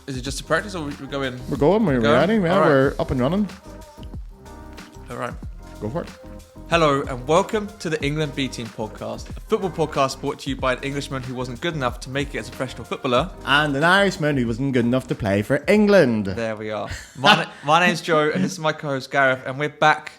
Is it just a practice or we go in? We're going. We're ready. Yeah, right. We're up and running. All right. Go for it. Hello and welcome to the England B Team Podcast, a football podcast brought to you by an Englishman who wasn't good enough to make it as a professional footballer. And an Irishman who wasn't good enough to play for England. There we are. My name's Joe and this is my co-host Gareth, and we're back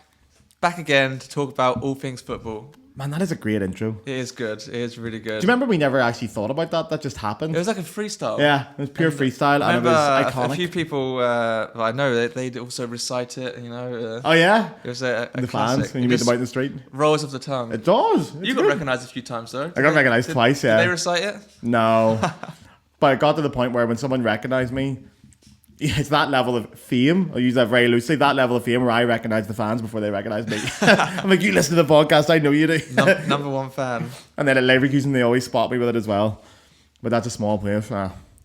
again to talk about all things football. Man, that is a great intro. It is good. It is really good. Do you remember we never actually thought about that? That just happened. It was like a freestyle. Yeah, it was pure freestyle and it was iconic. A few people, I know, they also recite it, you know. Oh yeah? It was a the classic. fans when you meet them out in the street. Rolls off the tongue. It does. You got recognised a few times though. I got recognised twice, yeah. Did they recite it? No. But it got to the point where when someone recognised me, it's that level of fame. I'll use that very loosely. That level of fame where I recognise the fans before they recognise me. I'm like, you listen to the podcast, I know you do. Number one fan. And then at Leverkusen, they always spot me with it as well. But that's a small place.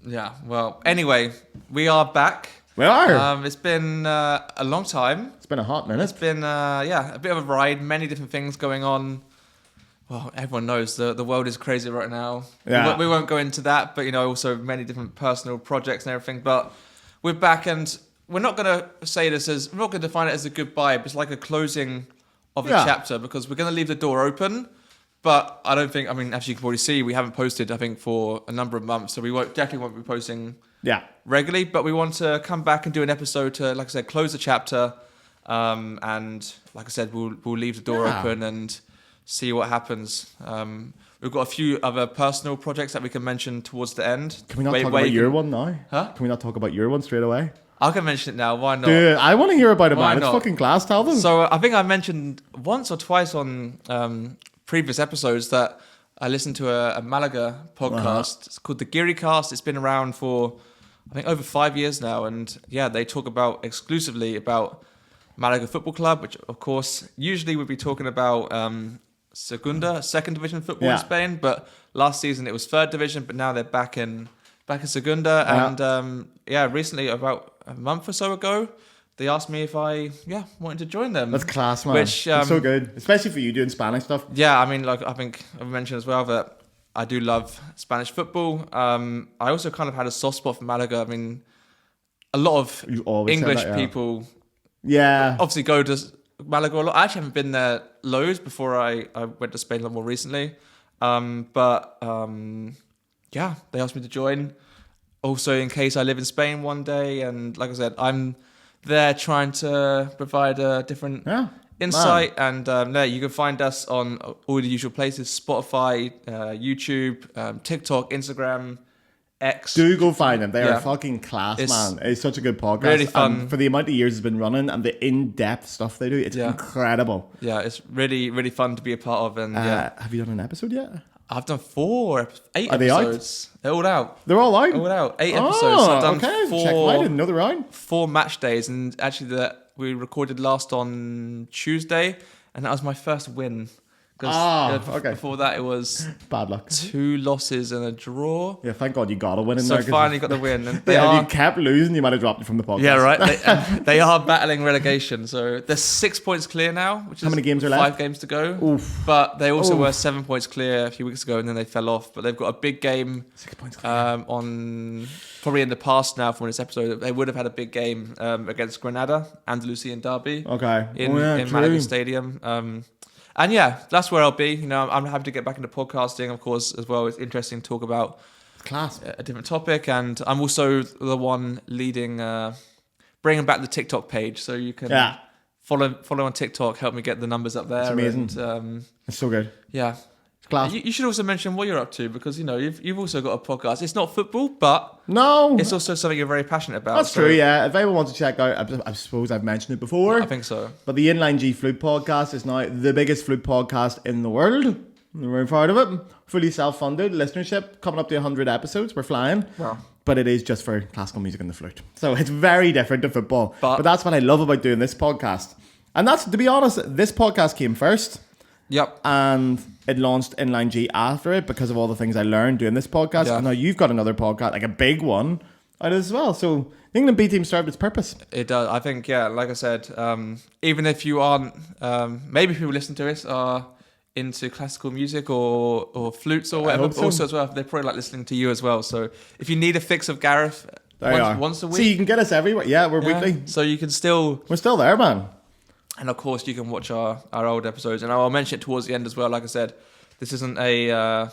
Yeah, well, anyway, we are back. We are. It's been a long time. It's been a hot minute. It's been, a bit of a ride. Many different things going on. Well, everyone knows the world is crazy right now. Yeah. We won't go into that, but, you know, also many different personal projects and everything. But we're back, and we're not going to say this as, we're not going to define it as a goodbye, but it's like a closing of a chapter, because we're going to leave the door open. But I don't think, I mean, as you can already see, we haven't posted, I think, for a number of months. So we definitely won't be posting regularly. But we want to come back and do an episode to, like I said, close the chapter. And like I said, we'll leave the door open and see what happens. We've got a few other personal projects that we can mention towards the end. Can we not talk about your one now? Huh? Can we not talk about your one straight away? I can mention it now. Why not? Dude, I want to hear about it, Why man. not? It's fucking class. Tell them. So I think I mentioned once or twice on previous episodes that I listened to a Malaga podcast. It's called the Guiricast. It's been around for, I think, over 5 years now. And yeah, they talk exclusively about Malaga Football Club, which of course usually we'd be talking about Segunda, second division football in Spain. But last season it was third division, but now they're back in Segunda. And recently, about a month or so ago, they asked me if I wanted to join them. That's class, man. Which it's so good, especially for you doing Spanish stuff. Yeah, I mean, like I think I've mentioned as well that I do love Spanish football. I also kind of had a soft spot for Malaga. I mean, a lot of English people obviously go to Malaga a lot. I actually haven't been there loads before I went to Spain a lot more recently. They asked me to join. Also, in case I live in Spain one day, and like I said, I'm there trying to provide a different insight. Man. And you can find us on all the usual places: Spotify, YouTube, TikTok, Instagram, X. Do go find them. They are fucking class, man. It's such a good podcast. Really fun. And for the amount of years it's been running and the in-depth stuff they do, it's incredible. Yeah, it's really, really fun to be a part of. And have you done an episode yet? I've done 8 Are they episodes. They're all out. They're all out? All out. 8 episodes. I've done Check them out. I didn't know they were out. 4 match days. And actually, we recorded last on Tuesday. And that was my first win. Before that, it was bad luck. 2 losses and a draw. Yeah, thank God you got a win in there. So finally got the win. And if you kept losing, you might have dropped it from the podcast. Yeah, right. They are battling relegation. So they're 6 points clear now. Which is how many games are left? 5 games to go. Oof. But they also were 7 points clear a few weeks ago, and then they fell off. But they've got a big game 6 points clear. on probably in the past now from this episode. They would have had a big game against Granada, Andalusian derby. Okay. In Malaga Stadium. And that's where I'll be. You know, I'm happy to get back into podcasting, of course, as well. It's interesting to talk about a different topic. And I'm also the one leading, bringing back the TikTok page. So you can follow on TikTok, help me get the numbers up there. It's amazing. And, it's so good. Yeah. Class. You should also mention what you're up to, because, you know, you've also got a podcast. It's not football, but it's also something you're very passionate about. That's true, yeah. If anyone wants to check out, I suppose I've mentioned it before. I think so. But the Inline G Flute Podcast is now the biggest flute podcast in the world. We're very proud of it. Fully self-funded, listenership, coming up to 100 episodes. We're flying. Wow. But it is just for classical music and the flute. So it's very different to football. But that's what I love about doing this podcast. And that's, to be honest, this podcast came first. Yep. And it launched Inline G after it because of all the things I learned doing this podcast. Yeah. And now you've got another podcast, like a big one, out as well. So the England B team served its purpose. It does. I think, like I said, even if you aren't, maybe people listen to this are into classical music or flutes or whatever. hope so. Also as well, they probably like listening to you as well. So if you need a fix of Gareth once a week. See, you can get us everywhere. Yeah, we're weekly. So you can still... We're still there, man. And of course, you can watch our old episodes. And I'll mention it towards the end as well. Like I said, this isn't a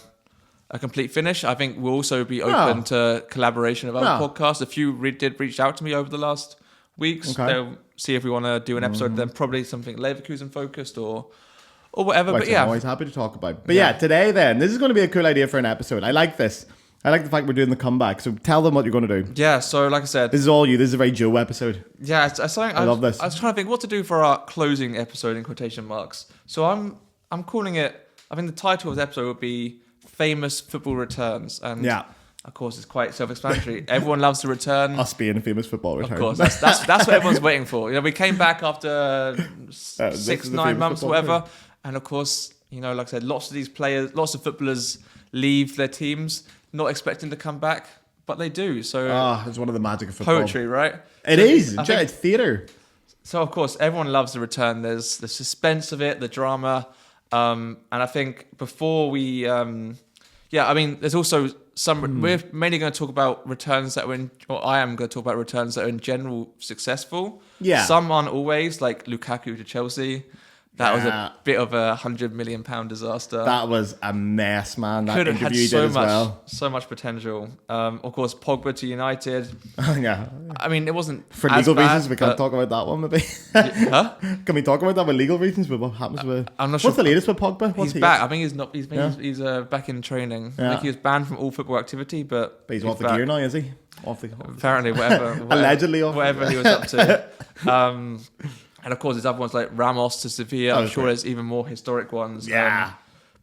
complete finish. I think we'll also be open to collaboration of other podcasts. A few did reach out to me over the last weeks. Okay. They'll see if we want to do an episode. Then probably something Leverkusen focused or whatever. Which But yeah, I'm always happy to talk about. But yeah, today then, this is going to be a cool idea for an episode. I like this. I like the fact we're doing the comeback. So tell them what you're going to do. yeah. So like I said, This is all you. This is a very Joe episode. yeah, it's something I love this. I was trying to think what to do for our closing episode in quotation marks. So I'm calling it. I think the title of the episode would be "Famous Football Returns," and of course, it's quite self-explanatory. Everyone loves to return. Us being a famous football return. Of course, that's what everyone's waiting for. You know, we came back after this is the 6-9 famous months, football whatever, and of course, you know, like I said, lots of footballers leave their teams not expecting to come back, but they do. So it's one of the magic of football. poetry, right? It is. It's theatre. So of course, everyone loves the return. There's the suspense of it, the drama, and I think before we, I mean, there's also some. We're mainly going to talk about returns that were I am going to talk about returns that are in general successful. Yeah. Some aren't always, like Lukaku to Chelsea. That was a bit of a £100 million disaster. That was a mess, man. That Could have had interview did as well. so much potential. Of course, Pogba to United. Yeah. I mean, it wasn't For as legal bad, reasons, we can't talk about that one, maybe. Huh? Can we talk about that with legal reasons? But what happens with? I'm not What's sure. the latest with Pogba? What's He's back. I think he's not. He's back in training. I Yeah. think he was banned from all football activity, but He's off the back. gear now, is he? Off the. Apparently, whatever Allegedly off. whatever he was up to. And of course, there's other ones like Ramos to Sevilla. I'm sure there's even more historic ones. Yeah.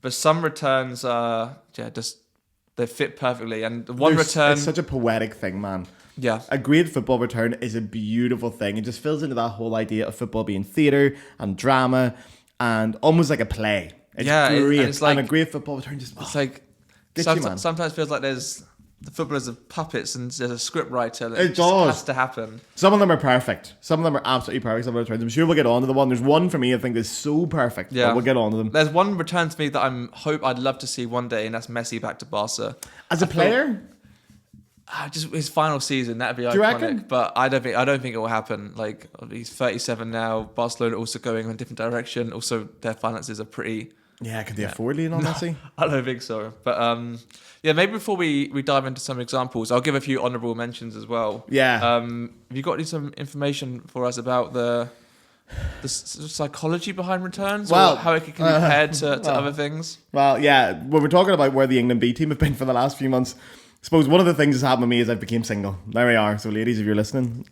But some returns are they fit perfectly. And the one return, It's such a poetic thing, man. yeah, A great football return is a beautiful thing. It just fills into that whole idea of football being theatre and drama and almost like a play. It's great. and it's like a great football return just it's like gets you, man. sometimes feels like the footballers are puppets and there's a script writer that It just does. has to happen. Some of them are perfect. Some of them are absolutely perfect. Some of the returns. I'm sure we'll get on to the one. There's one for me I think is so perfect. Yeah. But we'll get on to them. There's one return to me that I'd love to see one day, and that's Messi back to Barca. As a player, Just his final season, that'd be iconic. you reckon? But I don't think it will happen. Like, he's 37 now. Barcelona also going in a different direction. Also, their finances are pretty. yeah, could they afford Lionel Messi? I don't think so. But maybe before we dive into some examples, I'll give a few honourable mentions as well. Yeah. Have you got some information for us about the psychology behind returns, Well, or how it can be compared to other things? Well, yeah, when we're talking about where the England B team have been for the last few months, I suppose one of the things that's happened to me is I became single. There we are. So ladies, if you're listening,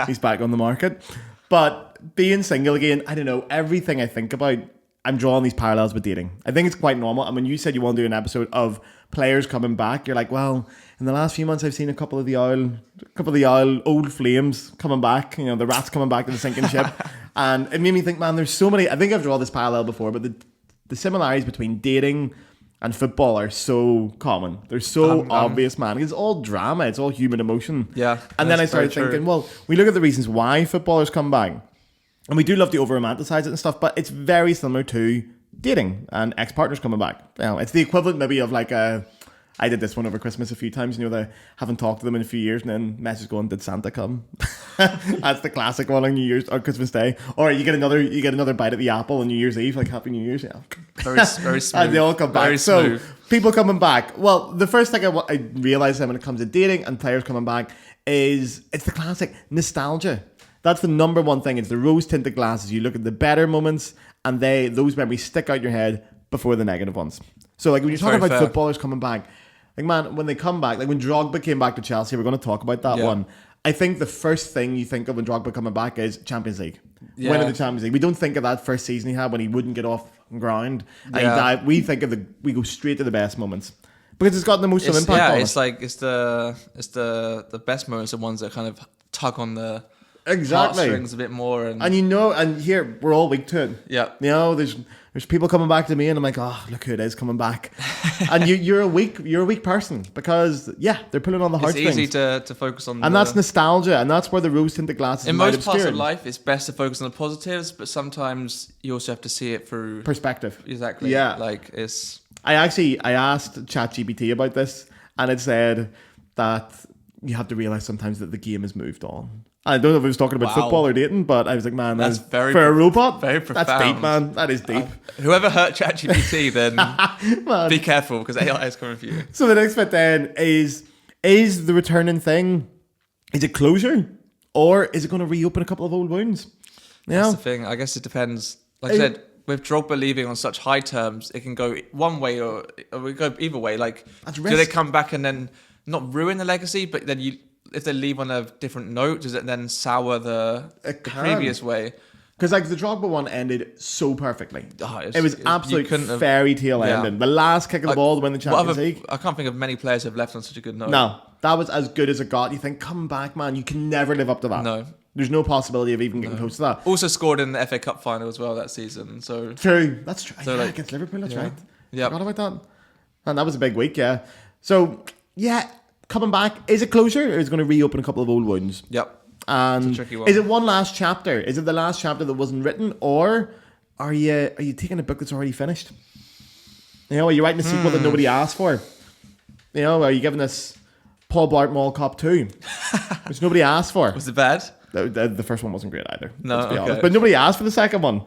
he's back on the market. But being single again, I don't know, everything I think about, I'm drawing these parallels with dating. I think it's quite normal. And when you said you want to do an episode of players coming back, you're like, well, in the last few months I've seen a couple of the old flames coming back, you know, the rats coming back to the sinking ship. And it made me think, man, there's so many, I think I've drawn this parallel before, but the similarities between dating and football are so common. They're so obvious, man. It's all drama. It's all human emotion. Yeah. And then I started thinking, well, we look at the reasons why footballers come back. And we do love to over-romanticize it and stuff, but it's very similar to dating and ex-partners coming back. You know, it's the equivalent maybe of like I did this one over Christmas a few times. You know, they haven't talked to them in a few years, and then message going, "Did Santa come?" That's the classic one on New Year's or Christmas Day. Or you get another bite at the apple on New Year's Eve, like Happy New Year's. Yeah, very smooth. And they all come back. Very So smooth. people coming back. Well, the first thing I realised when it comes to dating and players coming back is it's the classic nostalgia. That's the number one thing. It's the rose-tinted glasses. You look at the better moments, and those memories stick out your head before the negative ones. So, like when you're talking about footballers coming back, like man, when they come back, like when Drogba came back to Chelsea, we're going to talk about that one. I think the first thing you think of when Drogba coming back is Champions League, winning the Champions League. We don't think of that first season he had when he wouldn't get off ground and he died. We think of we go straight to the best moments because it's got the emotional impact on us. It's like it's the best moments, the ones that kind of tug on the Exactly. heartstrings a bit more. And and here we're all weak to it. Yeah. There's people coming back to me, and I'm like, oh, look who it is coming back. And you're a weak person because they're pulling on the heartstrings. It's easy to focus on, and that's nostalgia, and that's where the rose-tinted glasses in might most obscure. parts of life. It's best to focus on the positives, but sometimes you also have to see it through perspective. Exactly. Yeah. Like it's. I asked ChatGPT about this, and it said that you have to realize sometimes that the game has moved on. I don't know if it was talking about football or dating, but I was like, man, that's very for a robot. Very profound. That's deep, man. That is deep. Whoever hurt ChatGPT, then be careful because AI is coming for you. So the next bit then is the returning is it closure, or is it going to reopen a couple of old wounds? That's the thing. I guess it depends. Like I said, with Drogba leaving on such high terms, it can go one way or we go either way. Like, do they come back and then not ruin the legacy, but then if they leave on a different note, does it then sour the previous way? Because like the Drogba one ended so perfectly. It was absolute fairy tale ending. The last kick of the ball to win the Champions League. I can't think of many players who have left on such a good note. No, that was as good as it got. You think, come back, man. You can never live up to that. No. There's no possibility of even getting close to that. Also scored in the FA Cup final as well that season. So true. That's true. So against Liverpool, that's right. Yeah. Forgot about that. And that was a big week, yeah. So, coming back, is it closure or is it going to reopen a couple of old wounds? Yep. And it's a tricky one. Is it one last chapter? Is it the last chapter that wasn't written, or are you taking a book that's already finished? Are you writing a sequel that nobody asked for? Are you giving this Paul Blart Mall Cop 2, which nobody asked for? Was it bad? The first one wasn't great either. No, let's be honest. But nobody asked for the second one.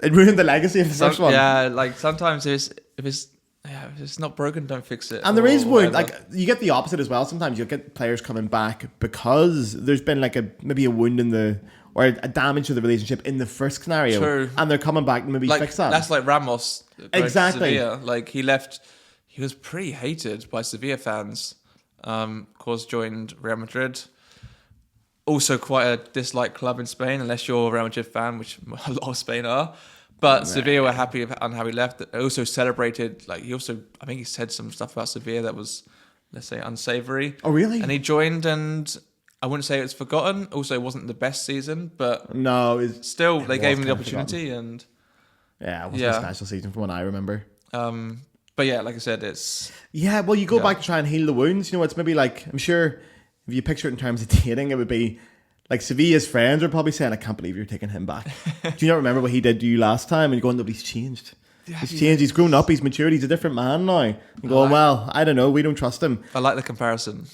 It ruined the legacy of the first one. Yeah, like sometimes if it's not broken, don't fix it. And there is wound. Like you get the opposite as well. Sometimes you'll get players coming back because there's been like maybe a wound or a damage to the relationship in the first scenario. True. And they're coming back to maybe fix that. That's like Ramos. Exactly. To Sevilla. Like he left. He was pretty hated by Sevilla fans. Of course, joined Real Madrid. Also quite a disliked club in Spain, unless you're a Real Madrid fan, which a lot of Spain are. But Sevilla were happy on how he left. They also celebrated, I think he said some stuff about Sevilla that was, let's say, unsavory. Oh, really? And he joined, and I wouldn't say it's forgotten. Also, it wasn't the best season, but no, they gave him the opportunity. And yeah, it wasn't a special season from what I remember. But yeah, like I said, it's... Yeah, well, you go back to try and heal the wounds. It's maybe like, I'm sure if you picture it in terms of dating, it would be like Sevilla's friends are probably saying, I can't believe you're taking him back. Do you not remember what he did to you last time? And you're going, no, he's changed. Yeah, he's changed. He's grown up. He's matured. He's a different man now. And going, well, I don't know. We don't trust him. I like the comparison.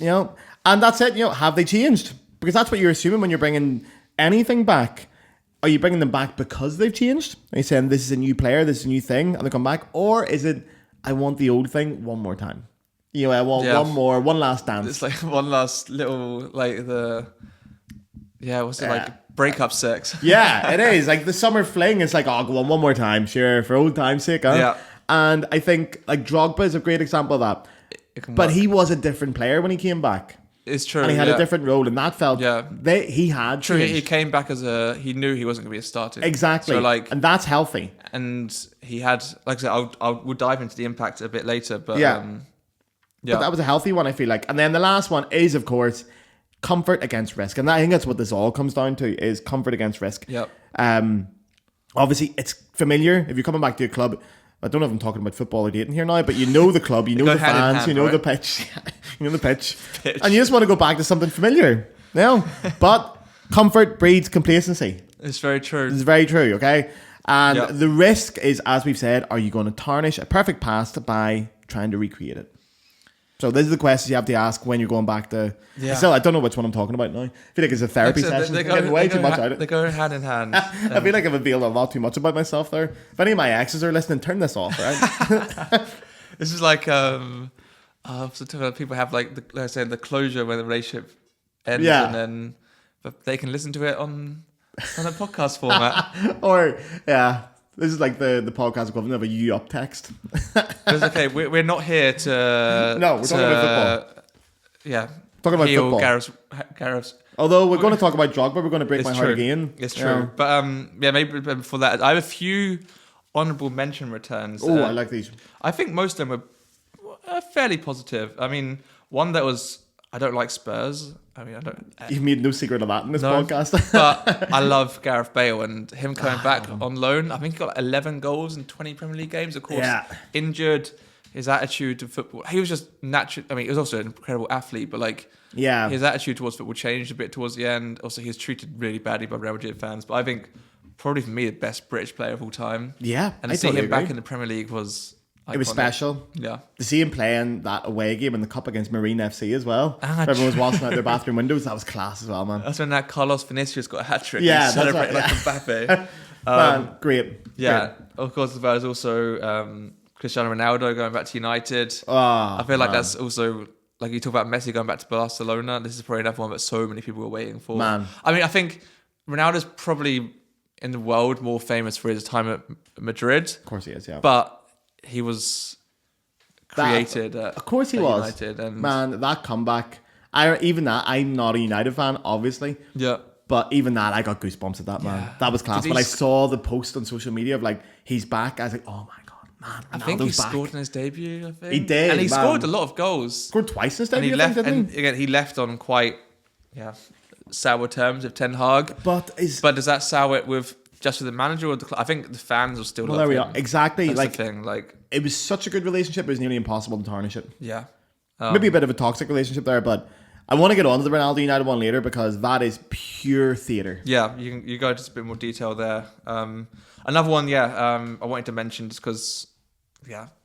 And that's it. Have they changed? Because that's what you're assuming when you're bringing anything back. Are you bringing them back because they've changed? Are you saying this is a new player, this is a new thing, and they come back? Or is it, I want the old thing one more time? I want one last dance. It's like one last little, like breakup sex? Yeah, it is. Like the summer fling, it's like, oh, go on one more time, sure, for old time's sake. Huh? Yeah. And I think like Drogba is a great example of that. But he was a different player when he came back. It's true. And he had a different role, and that felt he had true. Changed. He came back he knew he wasn't going to be a starter. Exactly. So and that's healthy. And he had, like I said, we'll dive into the impact a bit later, but but that was a healthy one, I feel like. And then the last one is, of course, comfort against risk. And I think that's what this all comes down to, is comfort against risk. Yep. Obviously, it's familiar. If you're coming back to a club, I don't know if I'm talking about football or dating here now, but you know the club, you know the fans, you know the pitch. You know the pitch. And you just want to go back to something familiar. But comfort breeds complacency. It's very true. It's very true, okay? And the risk is, as we've said, are you going to tarnish a perfect past by trying to recreate it? So these are the questions you have to ask when you're going back to... Still, I don't know which one I'm talking about now. I feel like it's a therapy session. I'm getting way too much out of it. They go hand in hand. I feel like I've revealed a lot too much about myself there. If any of my exes are listening, turn this off, right? This is like... people have the closure when the relationship ends, and then but they can listen to it on a podcast format. Or, this is like the podcast equivalent of a you up text. It's okay. We're not here to. No, we're talking about football. Yeah, talking about football. Gareth's. Although we're going to talk about Drogba, we're going to break my heart again. It's true, but maybe before that, I have a few honourable mention returns. Oh, I like these. I think most of them were fairly positive. I mean, one that was I don't like Spurs. I mean, I don't. You've made no secret of that in this podcast. But I love Gareth Bale and him coming back on loan. I think he got 11 goals in 20 Premier League games. Of course, injured. His attitude to football. He was just natural. I mean, he was also an incredible athlete, but like, his attitude towards football changed a bit towards the end. Also, he was treated really badly by Real Madrid fans. But I think probably for me, the best British player of all time. Yeah, and to see him back in the Premier League was. Iconic. It was special. Yeah. To see him playing that away game in the cup against Marine FC as well. Everyone was watching out their bathroom windows. That was class as well, man. That's when that Carlos Vinicius got a hat-trick. Yeah, celebrated like Mbappe. Man, great. Yeah. Great. Of course, there's also Cristiano Ronaldo going back to United. I feel like that's also, like you talk about Messi going back to Barcelona. This is probably another one that so many people were waiting for. Man. I mean, I think Ronaldo's probably in the world more famous for his time at Madrid. Of course he is, yeah. But he was created of course he was. United, and man, that comeback. I'm not a United fan, obviously. Yeah. But even that, I got goosebumps at that, man. Yeah. That was class. When I saw the post on social media of like, he's back, I was like, oh my God, man. I think he back. scored in his debut, I think. He did. And he man. scored a lot of goals. Scored twice in his debut, and again, he left on quite sour terms with Ten Hag. But does that sour it with just with the manager or the club? I think the fans will still love there we him. are. Exactly. That's like the thing. Like, it was such a good relationship, it was nearly impossible to tarnish it. Yeah. Maybe a bit of a toxic relationship there, but I want to get on to the Ronaldo United one later because that is pure theatre. Yeah, you go into a bit more detail there. Another one, I wanted to mention just because,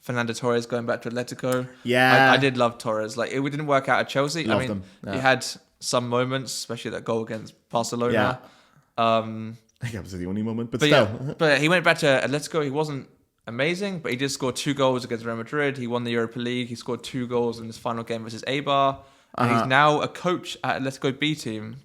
Fernando Torres going back to Atletico. Yeah. I did love Torres. Like, it didn't work out at Chelsea. Loved I mean, him. Yeah. he had some moments, especially that goal against Barcelona. I think that was the only moment, but still. Yeah, but he went back to Atletico. He wasn't amazing, but he did score 2 goals against Real Madrid. He won the Europa League. He scored 2 goals in his final game versus Eibar. And he's now a coach at Atletico B team.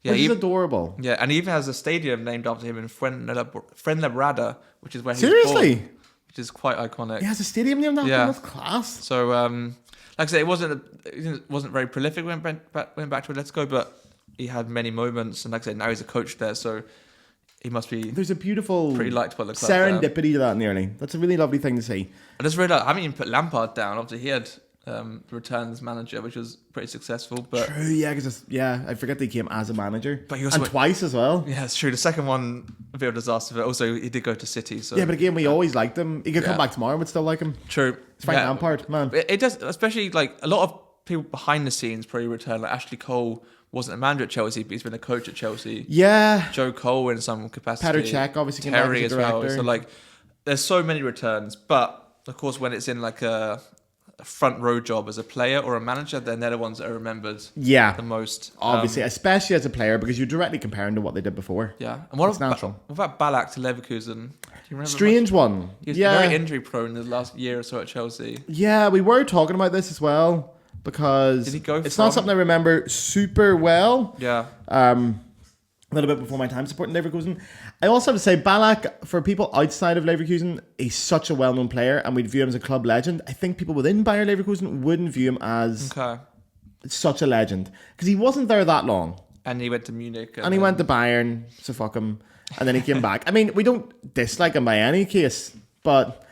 He's adorable. Yeah, and he even has a stadium named after him in Fuenlabrada, which is where he Seriously? was born, which is quite iconic. He has a stadium named after him. That's class. So, like I said, it wasn't very prolific when he went back to Atletico, but he had many moments. And like I said, now he's a coach there, so he must be. There's a beautiful pretty liked by the club serendipity to that nearly. That's a really lovely thing to see. I just realized I haven't even put Lampard down. Obviously, he had returns manager, which was pretty successful. But true, because I forget that he came as a manager, but he also went twice as well. Yeah, it's true. The second one, a bit of a disaster. But also, he did go to City. So yeah, but again, we always liked him. He could come back tomorrow, but still like him. True. It's Frank Lampard, man. It does, especially like a lot of people behind the scenes probably return. Like Ashley Cole wasn't a manager at Chelsea, but he's been a coach at Chelsea. Yeah. Joe Cole in some capacity. Petr Cech obviously came Terry back as a director. well. So like, there's so many returns, but of course, when it's in like a front row job as a player or a manager, then they're the ones that are remembered. The most. Obviously, especially as a player, because you're directly comparing to what they did before. Yeah. And what natural. What about Ballack to Leverkusen? Do you remember? Strange one. He was very injury prone in the last year or so at Chelsea. Yeah, we were talking about this as well. Because did he go it's not something I remember super well. Yeah. A little bit before my time supporting Leverkusen. I also have to say, Ballack, for people outside of Leverkusen, he's such a well-known player and we'd view him as a club legend. I think people within Bayer Leverkusen wouldn't view him as such a legend. Because he wasn't there that long. And he went to Munich. And he went to Bayern, so fuck him. And then he came back. I mean, we don't dislike him by any case, but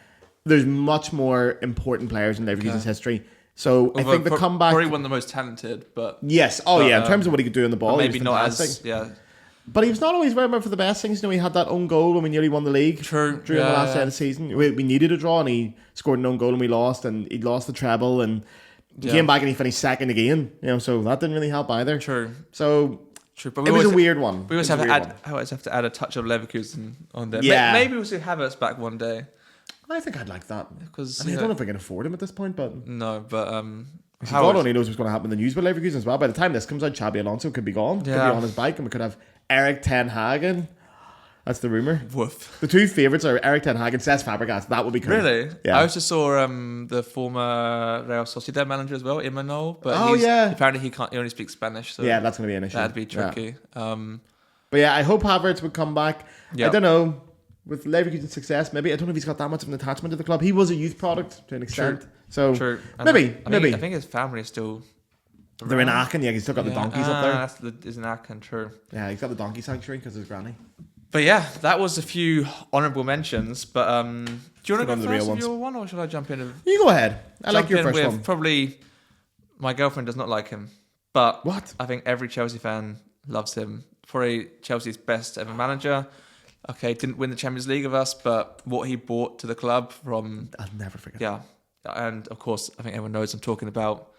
there's much more important players in Leverkusen's history. So I think the comeback... Probably one of the most talented, but... Yes. In terms of what he could do on the ball, maybe he was not fantastic. as... But he was not always remembered for the best things. You know, he had that own goal when we nearly won the league. True. During the last day of the season. We needed a draw and he scored an own goal and we lost. And he lost the treble and he came back and he finished second again. You know, so that didn't really help either. True. So... True, but it was a weird one. We always have to add a touch of Leverkusen on there. Yeah. Maybe we'll see Havertz back one day. I think I'd like that. Because I don't know if I can afford him at this point, but... No, but... God only knows what's going to happen in the news with Leverkusen as well. By the time this comes out, Xabi Alonso could be gone. Could be on his bike, and we could have Eric Ten Hag in. That's the rumour. Woof. The two favourites are Eric Ten Hag and Cesc Fabregas. That would be cool. Really? Yeah. I also saw the former Real Sociedad manager as well, Imanol. But apparently he only speaks Spanish. So yeah, that's going to be an issue. That'd be tricky. Yeah. But yeah, I hope Havertz would come back. Yep. I don't know. With Leverkusen's success, maybe. I don't know if he's got that much of an attachment to the club. He was a youth product to an extent. True. So True. Maybe. I think his family is still... They're in Aachen, he's still got the donkeys up there. That's in Aachen, true. Yeah, he's got the donkey sanctuary because of his granny. But yeah, that was a few honourable mentions. But do you want to go first with your one, or should I jump in? You go ahead. I like your first one. Probably My girlfriend does not like him, but What? I think every Chelsea fan loves him. Probably Chelsea's best ever manager. Okay, didn't win the Champions League with us, but what he brought to the club from... I'll never forget. Yeah. And of course, I think everyone knows I'm talking about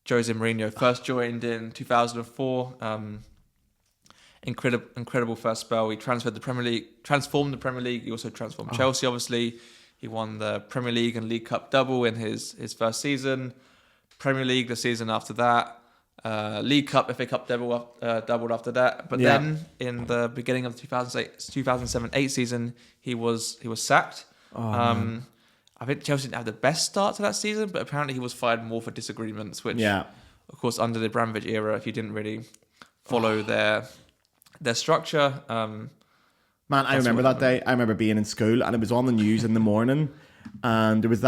Jose Mourinho. First joined in 2004. Incredible first spell. He transformed the Premier League. He also transformed Chelsea, obviously. He won the Premier League and League Cup double in his first season. Premier League the season after that. League Cup, FA Cup doubled after that. But then in the beginning of the 2007-8 season, he was sacked. I think Chelsea didn't have the best start to that season, but apparently he was fired more for disagreements, which, of course, under the Abramovich era, if you didn't really follow their structure. Man, I remember that day. I remember being in school and it was on the news in the morning, and there was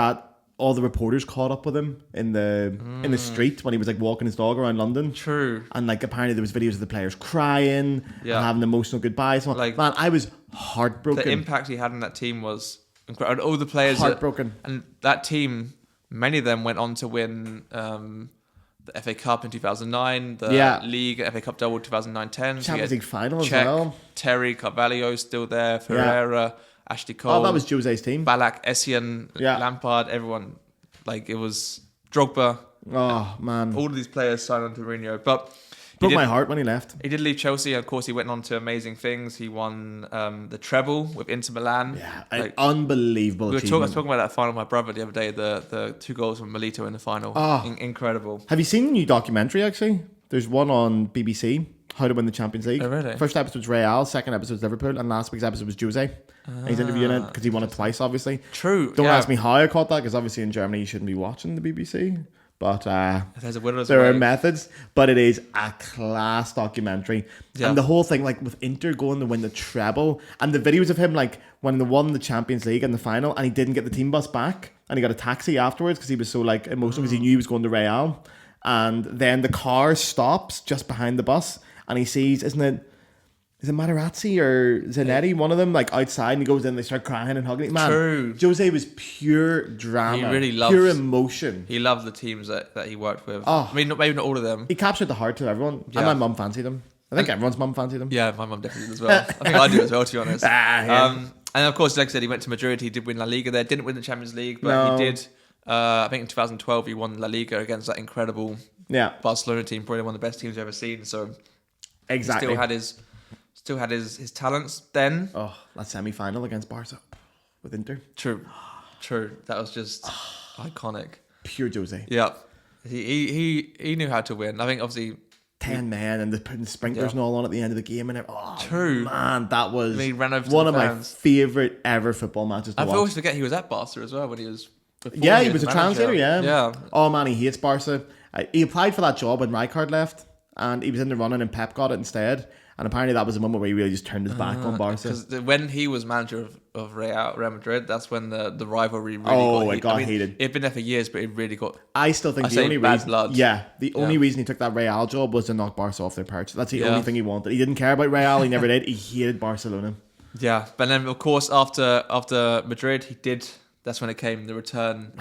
all the reporters caught up with him in the street when he was like walking his dog around London. True. And like apparently there was videos of the players crying and having emotional goodbyes. Like, man, I was heartbroken. The impact he had on that team was incredible. And all the players heartbroken. And that team, many of them went on to win the FA Cup in 2009, the League FA Cup double 2009-10. Champions League final as well. Terry, Carvalho still there, Ferreira, Ashley Cole. Oh, that was Jose's team. Ballack, Essien, Lampard, everyone. Like, it was Drogba. Oh, man. All of these players signed on to Mourinho. But broke my heart when he left. He did leave Chelsea. Of course, he went on to amazing things. He won the treble with Inter Milan. Yeah, an unbelievable achievement. I was talking about that final with my brother the other day, the 2 goals from Milito in the final. Incredible. Have you seen the new documentary, actually? There's one on BBC, How to Win the Champions League. Oh, really? First episode was Real, second episode was Liverpool, and last week's episode was Jose. And he's interviewing it because he won it twice, obviously. True. Don't ask me how I caught that, because obviously in Germany you shouldn't be watching the BBC. But there are methods. But it is a class documentary. Yeah. And the whole thing, like with Inter going to win the treble, and the videos of him, like when they won the Champions League in the final and he didn't get the team bus back and he got a taxi afterwards because he was so like emotional because he knew he was going to Real. And then the car stops just behind the bus and he sees, is it Materazzi or Zanetti, one of them, like outside, and he goes in, they start crying and hugging. Man, true. Jose was pure drama. He really loved pure emotion. He loved the teams that he worked with. I mean, maybe not all of them. He captured the heart of everyone. Yeah. And my mum fancied him. I think everyone's mum fancied him. Yeah, my mum definitely did as well. I think I do as well, to be honest. And of course, like I said, he went to Madrid. He did win La Liga there. Didn't win the Champions League, but he did. I think in 2012 he won La Liga against that incredible Barcelona team, probably one of the best teams I've ever seen. So exactly, he still had his talents then. Oh, that semi-final against Barca with Inter. True. That was just iconic. Pure Jose. Yeah, he knew how to win. I think obviously 10 men and putting the sprinklers and all on at the end of the game and true, man, that was ran over one of my favorite ever football matches to watch. I always forget he was at Barca as well when he was. He was a translator. Yeah. Oh man, he hates Barca. He applied for that job when Rijkaard left, and he was in the running, and Pep got it instead. And apparently that was a moment where he really just turned his back on Barca. Because when he was manager of Real Madrid, that's when the rivalry really got heated. It'd been there for years, but it really got. I still think the only reason, the only reason he took that Real job was to knock Barca off their perch. That's the only thing he wanted. He didn't care about Real. He never did. He hated Barcelona. Yeah, but then of course after Madrid, he did. That's when it came. The return,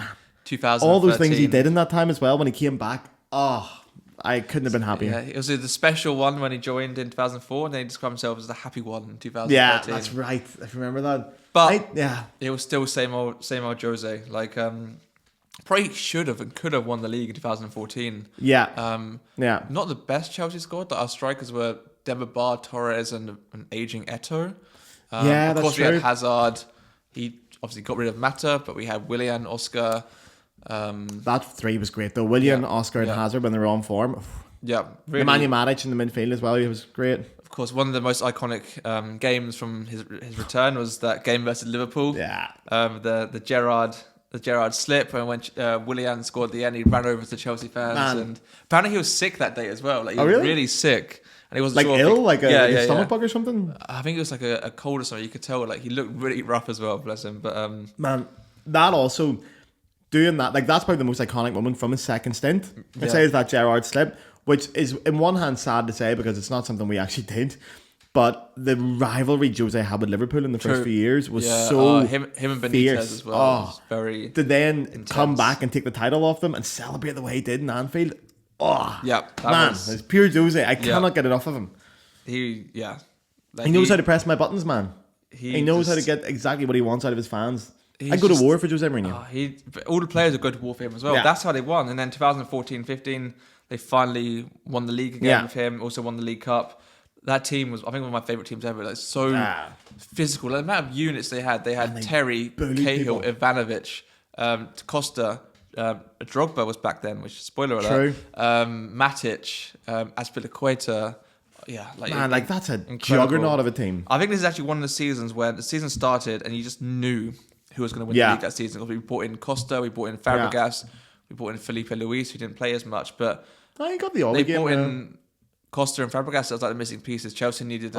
2013. All those things he did in that time as well. When he came back, I couldn't have been happier. Yeah, it was the special one when he joined in 2004, and then he described himself as the happy one in 2013. Yeah, that's right. I remember that. But it was still same old Jose. Like, probably should have and could have won the league in 2014. Yeah. Not the best Chelsea squad. Our strikers were Demba, Torres, and an aging Eto'o. Of course, we had Hazard. He obviously got rid of Mata, but we had Willian, Oscar. That three was great though. Willian, Oscar, and Hazard when they were on form. Yeah, really. Nemanja Matic in the midfield as well. He was great. Of course, one of the most iconic games from his return was that game versus Liverpool. Yeah. The Gerrard slip, and when Willian scored at the end, he ran over to Chelsea fans, and apparently he was sick that day as well. Like he was really sick. And he wasn't like ill, like a stomach bug or something. I think it was like a cold or something. You could tell, like he looked really rough as well. Bless him. But man, that also doing that, like that's probably the most iconic moment from his second stint. I'd say is that Gerrard slip, which is in one hand sad to say because it's not something we actually did. But the rivalry Jose had with Liverpool in the first few years was so him and Benitez fierce. as well. Was very to then intense. Come back and take the title off them and celebrate the way he did in Anfield. Oh, Yeah, man, it's pure Jose. I cannot get enough of him. He knows how to press my buttons, man. He knows how to just- get exactly what he wants out of his fans. He's I'd go to just- war for Jose Mourinho. All the players are good to war for him as well. Yeah. That's how they won. And then 2014-15, they finally won the league again with him. Also won the League Cup. That team was, I think, one of my favorite teams ever. Like so physical. Like, the amount of units they had. They had Terry, Cahill, Ivanovic, Costa. Drogba was back then, which is spoiler alert. Matic, Azpilicueta. Yeah, like that's a incredible. juggernaut of a team. I think this is actually one of the seasons where the season started and you just knew who was going to win the league that season. Because we brought in Costa, we brought in Fabregas, we brought in Felipe Luis, who didn't play as much, but I got the they brought in Costa and Fabregas. That was like the missing pieces. Chelsea needed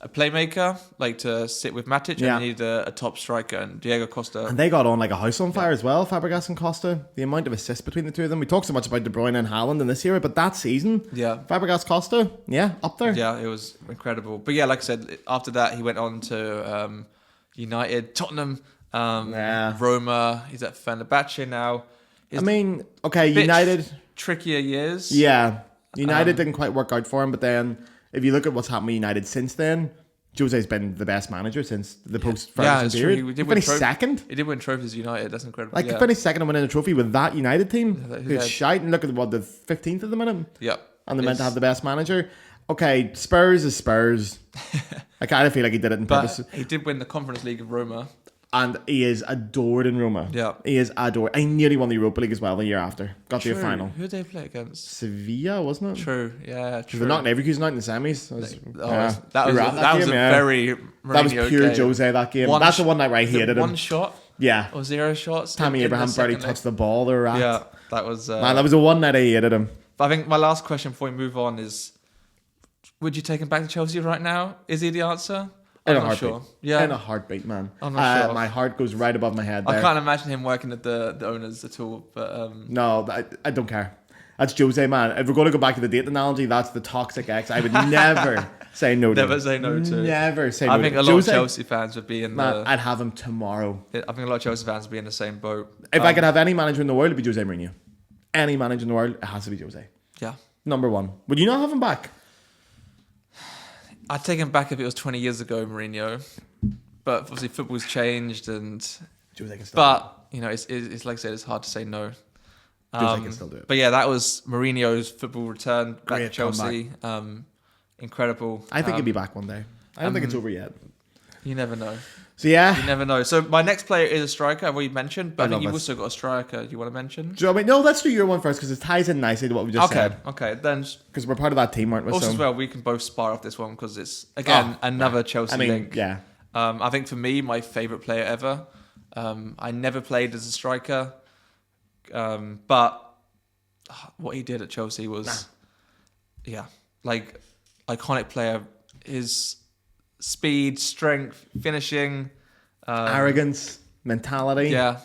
a playmaker, like to sit with Matic, and they needed a top striker, and Diego Costa. And they got on like a house on fire as well, Fabregas and Costa. The amount of assists between the two of them. We talk so much about De Bruyne and Haaland in this era, but that season, Fabregas, Costa, up there. Yeah, it was incredible. But yeah, like I said, after that, he went on to United, Tottenham, Roma. He's at Fenerbahce now. United. Trickier years. Yeah, United didn't quite work out for him, but then if you look at what's happened with United since then, Jose's been the best manager since the post-Ferguson period. He did finished second. He did win trophies United. That's incredible. He finished second and winning a trophy with that United team. Who's shite, and look at the 15th of the minute. Yep. And they're meant to have the best manager. Okay, Spurs is Spurs. I kind of feel like he did it in purpose. He did win the Conference League of Roma. And he is adored in Roma. Yeah. He is adored. I nearly won the Europa League as well the year after. Got to a final. Who did they play against? Sevilla, wasn't it? True, yeah, true. They're knocking Leverkusen out in the semis. That was a very Mourinho that was pure game. Jose, that game. That's the one night where I hated him. One shot? Yeah. Or 0 shots? Tammy Abraham barely touched the ball. They were at. Yeah, that was... Man, that was the one night I hated him. But I think my last question before we move on is, would you take him back to Chelsea right now? Is he the answer? In a heartbeat. Sure. Yeah. In a heartbeat, man. I'm not sure. My heart goes right above my head there. I can't imagine him working at the owners at all. But no, I don't care. That's Jose, man. If we're going to go back to the date analogy, that's the toxic ex. I would never say no to. Never say no to. Never say no to. I think a lot of Chelsea fans would be in I'd have him tomorrow. I think a lot of Chelsea fans would be in the same boat. If I could have any manager in the world, it'd be Jose Mourinho. Any manager in the world, it has to be Jose. Yeah. Number one. Would you not have him back? I'd take him back if it was 20 years ago, Mourinho. But obviously football's changed and... Jose can still but, you know, it's like I said, it's hard to say no. Jose can still do it. But yeah, that was Mourinho's football return back Great to Chelsea. Incredible. I think he'll be back one day. I don't think it's over yet. You never know. So yeah. You never know. So my next player is a striker, I've already mentioned, but I think you've also got a striker. Do you want to mention? No, let's do your one first because it ties in nicely to what we just said. Okay, then... Because we're part of that team, aren't we? Also as well, we can both spar off this one because it's, again, another Chelsea link. Yeah. I think for me, my favourite player ever. I never played as a striker, but what he did at Chelsea was, like iconic player. His speed, strength, finishing, arrogance, mentality. Yeah,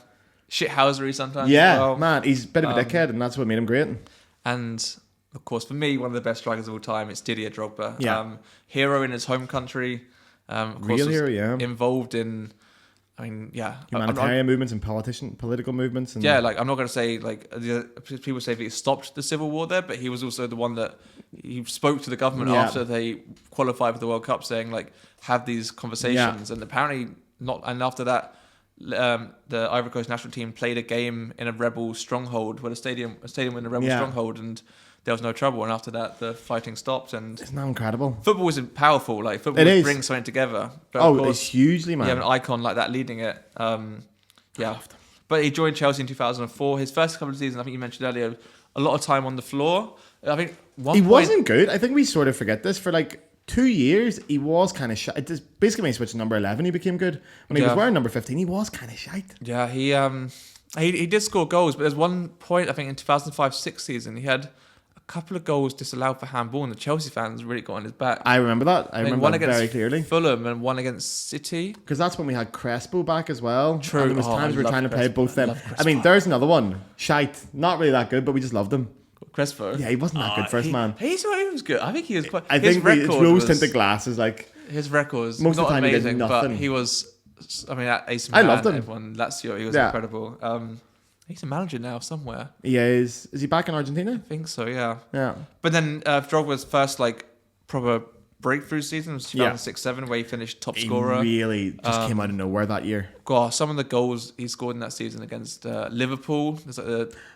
shithousery sometimes. Yeah, as well. man, he's a bit of a dickhead, and that's what made him great. And of course, for me, one of the best strikers of all time, it's Didier Drogba. Yeah. Hero in his home country. Of course, real hero, yeah. Involved in, humanitarian movements and political movements. And I'm not going to say people say that he stopped the civil war there, but he was also the one that he spoke to the government after they qualified for the World Cup, saying have these conversations. And apparently not. And after that, the Ivory Coast national team played a game in a rebel stronghold, a stadium in a rebel stronghold, and there was no trouble. And after that, the fighting stopped. And isn't that incredible? Football is powerful. Football brings something together. But of course, it's hugely, man. You have an icon like that leading it. But he joined Chelsea in 2004. His first couple of seasons, I think you mentioned earlier, a lot of time on the floor. I think he wasn't good. I think we sort of forget this. For 2 years, he was kind of shite. Basically, when he switched to number 11, he became good. When he was wearing number 15, he was kind of shite. Yeah, he did score goals, but there's one point, I think, in 2005-06 season, he had a couple of goals disallowed for handball, and the Chelsea fans really got on his back. I remember that. I remember that very clearly. Fulham and one against City. Because that's when we had Crespo back as well. True. And there was times we were trying to play both them. There's another one. Shite. Not really that good, but we just loved him. Crespo. Yeah, he wasn't that good first, man. He was good. I think he was quite... I think it's rose-tinted glasses. His records most not of the time amazing, he did but he was... at AC I Milan, loved him. Everyone, Lazio, he was incredible. He's a manager now somewhere. He is. Is he back in Argentina? I think so, yeah. Yeah. But then Drogba's first like proper breakthrough season was 2006-07, where he finished top scorer. He really just came out of nowhere that year. God, some of the goals he scored in that season against Liverpool, there's like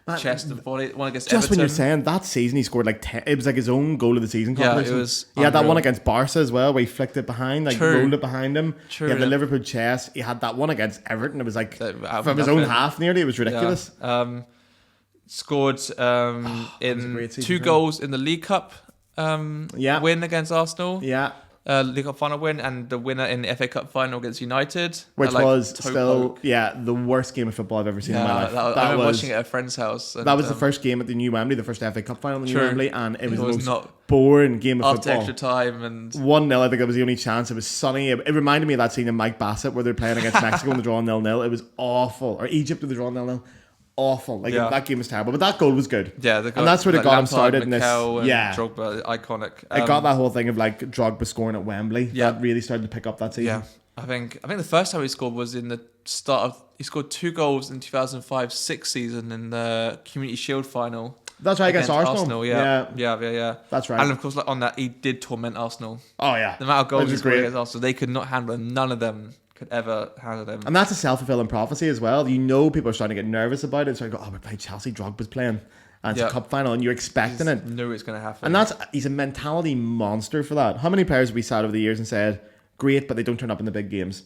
the chest and volley, one against Just Everton. when you're saying that season, he scored like 10. It was like his own goal of the season competition. Yeah, it was. He had that unreal. one against Barca as well, where he flicked it behind, like True. rolled it behind him. True. He had the Liverpool chest. He had that one against Everton. It was like Out of from his own nothing. half nearly. It was ridiculous. Yeah. Scored in great season 2 for him. goals in the League Cup win against Arsenal. Yeah. League Cup final win, and the winner in the FA Cup final against United. Which Like, was toe still, poke. the worst game of football I've ever seen in my life. I remember watching it at a friend's house. And, that was the first game at the new Wembley, the first FA Cup final at the new True. Wembley, and it was the most not boring game of after football. extra time and 1-0, I think that was the only chance. It was sunny. It reminded me of that scene in Mike Bassett where they're playing against Mexico and they're drawing 0-0. It was awful. Or Egypt and they're drawing 0-0. Awful. Like that game was terrible. But that goal was good. yeah, And that's where it got him started in this. Mikel and Yeah. Drogba, iconic. It got that whole thing of like Drogba scoring at Wembley. Yeah. That really started to pick up that season. Yeah, I think the first time he scored was in the start of. He scored 2 goals in 2005-06 season in the Community Shield final. That's right, against Arsenal. Yeah. That's right. And of course, like on that, he did torment Arsenal. Oh, yeah. The amount of goals Which he is scored great. against Arsenal, they could not handle him. None of them could ever handle him. And that's a self-fulfilling prophecy as well. You know people are starting to get nervous about it. So I go, we're playing Chelsea, Drogba's playing. And it's a cup final and you're expecting it. Knew it's going to happen. And he's a mentality monster for that. How many players have we sat over the years and said, great, but they don't turn up in the big games?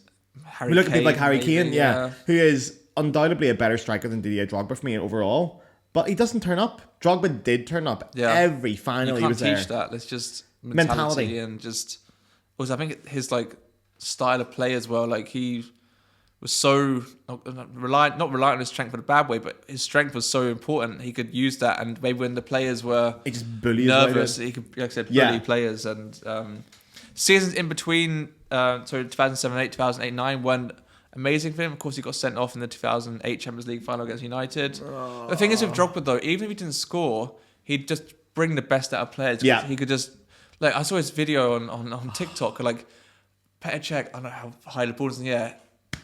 We look at people like Harry Kane, who is undoubtedly a better striker than Didier Drogba for me overall. But he doesn't turn up. Drogba did turn up. Every final he was there. You can't teach that. It's just mentality. And just... I think his like style of play as well. Like he was so not reliant on his strength in a bad way, but his strength was so important. He could use that, and maybe when the players were he just bullied nervous, he could, like I said, bully players. And seasons in between, 2007-8, 2008-9 weren't amazing for him. Of course, he got sent off in the 2008 Champions League final against United. The thing is with Drogba though, even if he didn't score, he'd just bring the best out of players. Yeah, he could just like I saw his video on TikTok like. Petr Cech, I don't know how high the ball is in the air,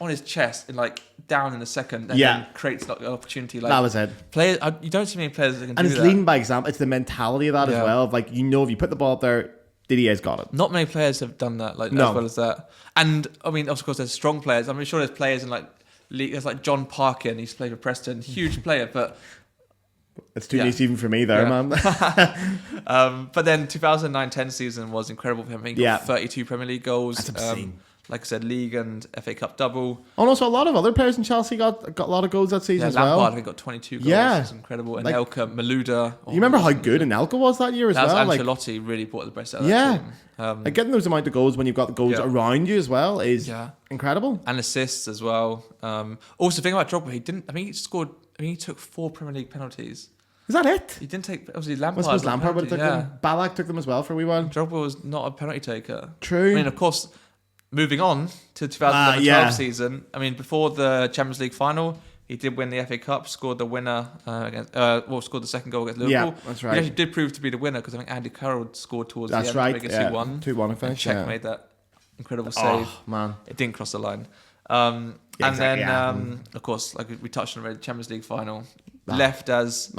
on his chest and like down in a second, and then creates like an opportunity. Like that was it. Players, you don't see many players that can do that. And it's leading by example. It's the mentality of that as well. Of like, if you put the ball up there, Didier's got it. Not many players have done that as well as that. And I mean, of course, there's strong players. I'm sure there's players in like league. There's like John Parkin. He's played for Preston, huge player, but. It's too niche even for me there, man. But then 2009-10 season was incredible for him. He got 32 Premier League goals. That's obscene. Like I said, league and FA Cup double. And also a lot of other players in Chelsea got a lot of goals that season as well. Lampard, I think, got 22 goals. Yeah. It's incredible. And Anelka, Malouda. You remember how good Anelka was that year as well? Ancelotti really brought the best out of that team. Like getting those amount of goals when you've got the goals around you as well is incredible. And assists as well. Also, the thing about Drogba, he took 4 Premier League penalties. Is that it? He didn't take, obviously, Lampard. I suppose Lampard would have took them. Ballack took them as well for a wee while. Drogba was not a penalty taker. True. I mean, of course, moving on to 2012 season, I mean, before the Champions League final, he did win the FA Cup, scored the winner scored the second goal against Liverpool. Yeah, that's right. He actually did prove to be the winner because I think Andy Carroll scored towards the end. That's right. To make it 2-1. 2-1 finish. Cech made that incredible save. Oh, man. It didn't cross the line. Of course, like we touched on the Champions League final, left as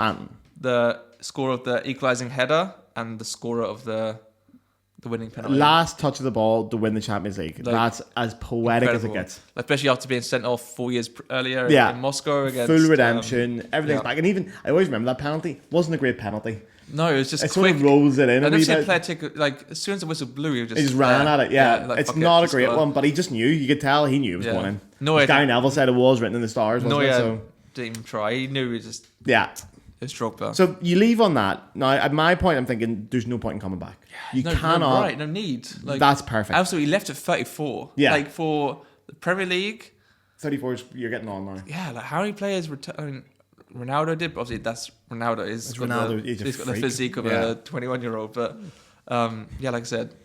the scorer of the equalising header and the scorer of the winning penalty. Last touch of the ball to win the Champions League. Like, that's as poetic as it gets. Especially after being sent off 4 years earlier in Moscow against... Full redemption. Everything's back. And even, I always remember that penalty. Wasn't a great penalty. No, it was just quick. Sort of rolls it in. I've never seen a player take... Like, as soon as the whistle blew, he just ran at it, like, it's not a great one, but he just knew. You could tell he knew it was going in. No, Gary Neville said it was written in the stars, wasn't it? So didn't even try. He knew he just... Yeah. It's Drogba. So you leave on that. Now, at my point, I'm thinking there's no point in coming back. You cannot. No need. Like, that's perfect. Absolutely, he left at 34. Yeah. Like, for the Premier League... 34 is, you're getting on now. Yeah, like, how many players... Ronaldo did, but obviously that's Ronaldo. He's got the physique of a 21-year-old. But, like I said...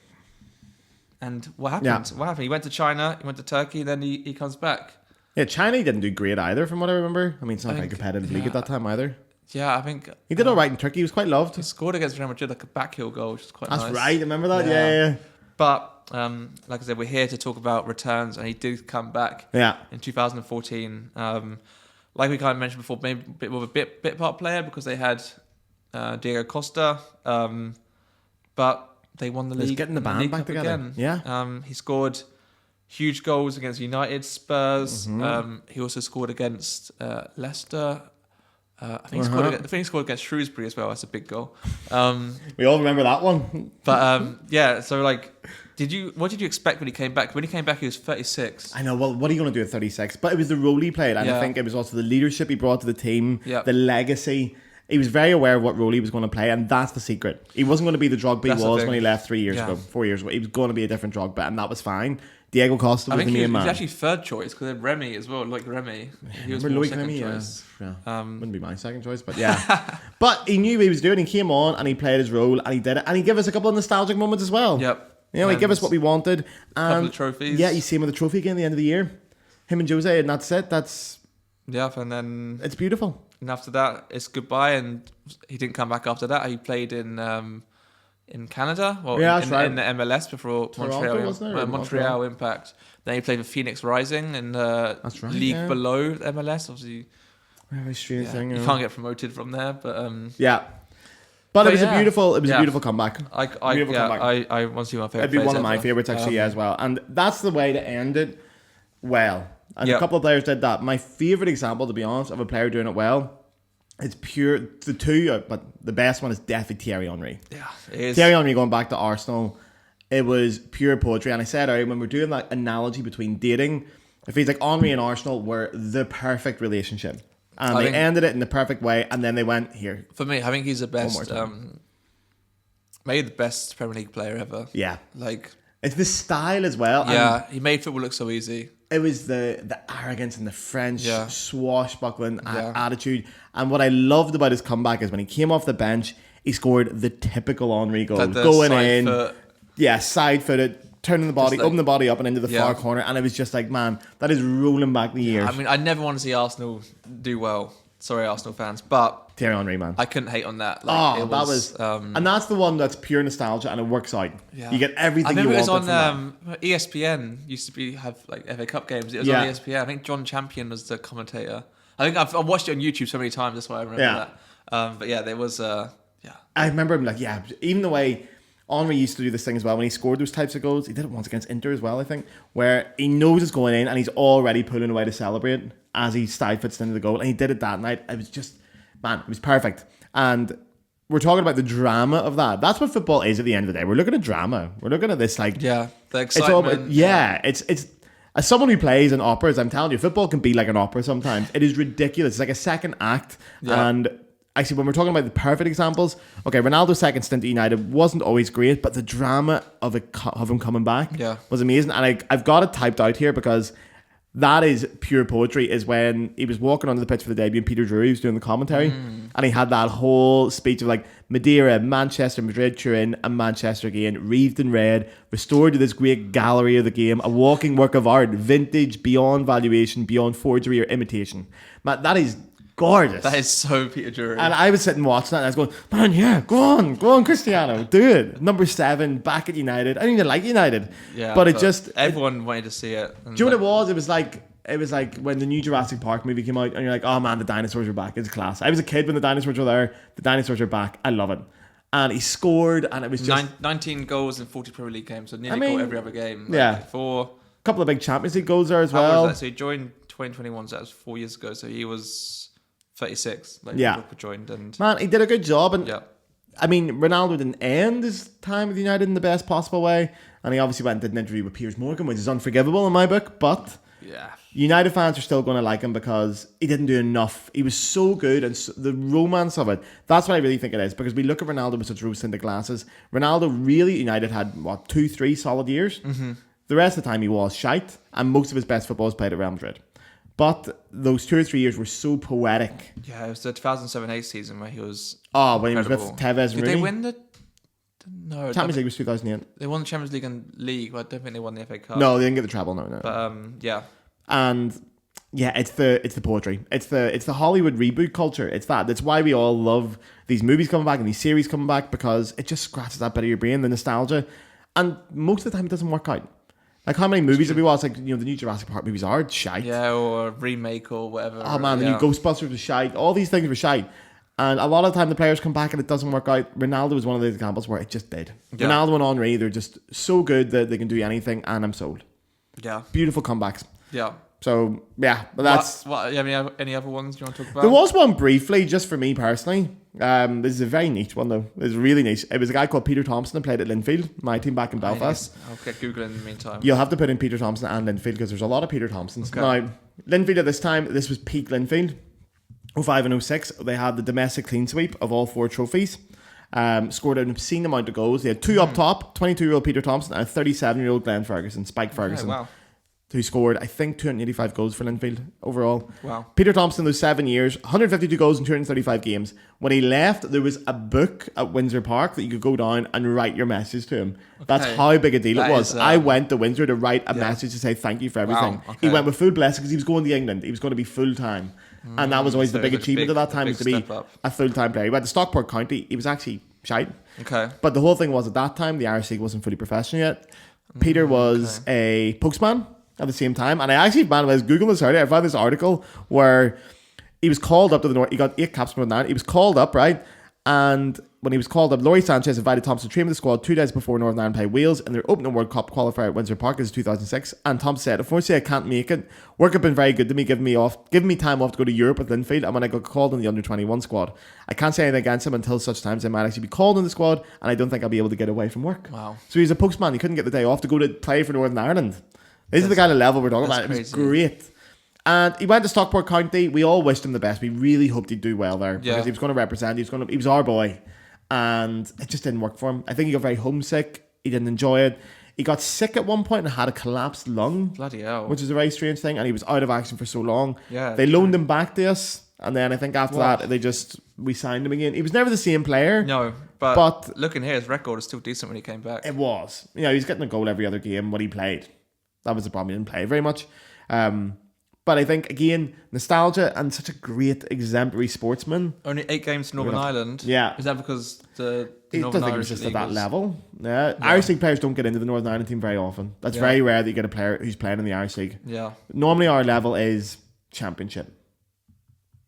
And what happened? Yeah. What happened? He went to China, he went to Turkey, and then he comes back. Yeah, China didn't do great either, from what I remember. I mean, it's not a very competitive league at that time either. Yeah, I think... He did all right in Turkey. He was quite loved. He scored against Real Madrid like a backheel goal, which is quite nice. That's right. Remember that? Yeah. But, like I said, we're here to talk about returns, and he did come back in 2014. like we kind of mentioned before, maybe a bit more of a bit part player because they had Diego Costa, but they won the league. Getting the band back together. Again. Yeah. He scored huge goals against United, Spurs. He also scored against Leicester. I think he scored against Shrewsbury as well. That's a big goal. We all remember that one. But yeah, so like, what did you expect when he came back? When he came back, he was 36. I know. Well, what are you going to do at 36? But it was the role he played, and I think it was also the leadership he brought to the team, the legacy. He was very aware of what role he was going to play, and that's the secret. He wasn't going to be the Drogba he was when he left 4 years ago. He was going to be a different Drogba, and that was fine. Diego Costa was the main man. He was actually third choice because they had Remy as well. Like Remy, he was more second choice. Yeah. Wouldn't be my second choice, but yeah. But he knew what he was doing. He came on and he played his role and he did it, and he gave us a couple of nostalgic moments as well. Yep. You know, he gave us what we wanted. A couple of trophies. Yeah, you see him with the trophy again at the end of the year. Him and Jose, and that's it. And then it's beautiful. And after that, it's goodbye. And he didn't come back after that. He played in Canada, in the MLS before Montreal Impact. Then he played for Phoenix Rising in the league below MLS. Obviously, very strange thing. You can't get promoted from there, but But it was a beautiful comeback. I want to see my favorite. It'd be one of my favorites actually as well, and that's the way to end it well. And a couple of players did that. My favorite example, to be honest, of a player doing it well, it's pure the two, but the best one is definitely Thierry Henry. Yeah, it is. Thierry Henry going back to Arsenal, it was pure poetry. And I said earlier when we're doing that analogy between dating, it feels like Henry and Arsenal were the perfect relationship. And they ended it in the perfect way, and then they went here. For me, I think he's the best, maybe the best Premier League player ever. Yeah. Like, it's the style as well. Yeah, he made football look so easy. It was the arrogance and the French swashbuckling attitude. And what I loved about his comeback is when he came off the bench, he scored the typical Henry goal. Going in, side-footed, turning the body, opening the body up and into the far corner. And it was just like, man, that is rolling back the years. I mean, I never want to see Arsenal do well. Sorry, Arsenal fans, but Thierry Henry, man, I couldn't hate on that. Like, that was and that's the one that's pure nostalgia, and it works out. Yeah. You get everything you want. I remember it was on ESPN. Used to have like FA Cup games. It was on ESPN. I think John Champion was the commentator. I think I've watched it on YouTube so many times. That's why I remember that. But yeah, there was I remember him even the way Henry used to do this thing as well when he scored those types of goals. He did it once against Inter as well, I think, where he knows it's going in and he's already pulling away to celebrate as he side-foots into the goal. And he did it that night. It was just, man, it was perfect. And we're talking about the drama of that. That's what football is at the end of the day. We're looking at drama. We're looking at this like... Yeah, the excitement. It's as someone who plays in operas, I'm telling you, football can be like an opera sometimes. It is ridiculous. It's like a second act. Yeah. And actually, when we're talking about the perfect examples, okay, Ronaldo's second stint at United wasn't always great, but the drama of him coming back was amazing. And I've got it typed out here because that is pure poetry, is when he was walking onto the pitch for the debut and Peter Drury was doing the commentary and he had that whole speech of like Madeira, Manchester, Madrid, Turin and Manchester again, wreathed in red, restored to this great gallery of the game, a walking work of art, vintage, beyond valuation, beyond forgery or imitation. Man, that is gorgeous. That is so Peter Drury. And I was sitting watching that and I was going, man, yeah, go on, Cristiano, do it. Number 7, back at United. I don't even like United. Yeah, but everyone wanted to see it. Do you know what it was? It was like when the new Jurassic Park movie came out and you're like, oh man, the dinosaurs are back. It's class. I was a kid when the dinosaurs were there. The dinosaurs are back. I love it. And he scored and it was just 19 goals in 40 Premier League games, so nearly goal every other game. A couple of big Champions League goals there as well. How was that? So he joined 2021, so that was 4 years ago. So he was 36, joined, and man, he did a good job. And I mean, Ronaldo didn't end his time with United in the best possible way, and he obviously went and did an interview with Piers Morgan, which is unforgivable in my book. But United fans are still going to like him because he didn't do enough. He was so good, and the romance of it, that's what I really think it is, because we look at Ronaldo with such rose-tinted glasses. Ronaldo really, United had 2-3 solid years. The rest of the time he was shite, and most of his best football was played at Real Madrid. But those 2 or 3 years were so poetic. Yeah, it was the 2007-8 season where he was when he was with Tevez and Rooney. Did they win the... No. Champions League was 2008. They won the Champions League and League, but I don't think they won the FA Cup. No, they didn't get the treble, no. But, And, it's the poetry. It's the Hollywood reboot culture. It's that. That's why we all love these movies coming back and these series coming back, because it just scratches that bit of your brain, the nostalgia. And most of the time it doesn't work out. Like, how many movies have we watched? Like, the new Jurassic Park movies are shite. Yeah, or a remake or whatever. Oh man, the new Ghostbusters was shite. All these things were shite. And a lot of the time the players come back and it doesn't work out. Ronaldo was one of those examples where it just did. Yeah. Ronaldo and Henry, they're just so good that they can do anything, and I'm sold. Yeah. Beautiful comebacks. Yeah. So, yeah, but that's... Any other ones you want to talk about? There was one briefly, just for me personally. This is a very niche one, though. It's really niche. It was a guy called Peter Thompson who played at Linfield, my team back in Belfast. I'll get Googling in the meantime. You'll have to put in Peter Thompson and Linfield because there's a lot of Peter Thompsons. Okay. Now, Linfield at this time, this was peak Linfield. 05 and 06, they had the domestic clean sweep of all 4 trophies. Scored an obscene amount of goals. They had 2 up top, 22-year-old Peter Thompson and a 37-year-old Glenn Ferguson, Spike Ferguson. Wow. Who scored, I think, 285 goals for Linfield overall. Wow. Peter Thompson, those 7 years, 152 goals in 235 games. When he left, there was a book at Windsor Park that you could go down and write your message to him. Okay. That's how big a deal it was. I went to Windsor to write a message to say thank you for everything. Wow. Okay. He went with full blessing because he was going to England. He was going to be full-time. And that was always the big achievement of that time, was to be a full-time player. He went to Stockport County. He was actually shite. Okay. But the whole thing was, at that time, the Irish League wasn't fully professional yet. Peter was a postman at the same time. And I actually, man, when I was Googling this earlier, I found this article where he was called up to the North. He got 8 caps from Northern Ireland. He was called up, right? And when he was called up, Laurie Sanchez invited Thompson to train with the squad 2 days before Northern Ireland played Wales in their opening World Cup qualifier at Windsor Park in 2006. And Thompson said, unfortunately, I can't make it. Work have been very good to me, giving me time off to go to Europe with Linfield. And when I got called in the under-21 squad, I can't say anything against him until such times I might actually be called in the squad, and I don't think I'll be able to get away from work. Wow. So he's a postman. He couldn't get the day off to go to play for Northern Ireland. This is the kind of level we're talking about. It was great. And he went to Stockport County. We all wished him the best. We really hoped he'd do well there. Because he was going to represent. He was our boy. And it just didn't work for him. I think he got very homesick. He didn't enjoy it. He got sick at one point and had a collapsed lung. Bloody hell. Which is a very strange thing. And he was out of action for so long. Yeah. They loaned him back to us. And then I think after that, we signed him again. He was never the same player. No, but looking here, his record is still decent when he came back. It was. He was getting a goal every other game when he played. That was the problem. He didn't play very much. But I think, again, nostalgia and such a great exemplary sportsman. Only 8 games to Northern Ireland. Yeah. Is that because the Northern Irish just at that level? Yeah. Irish League players don't get into the Northern Ireland team very often. That's very rare that you get a player who's playing in the Irish League. Yeah. Normally our level is Championship.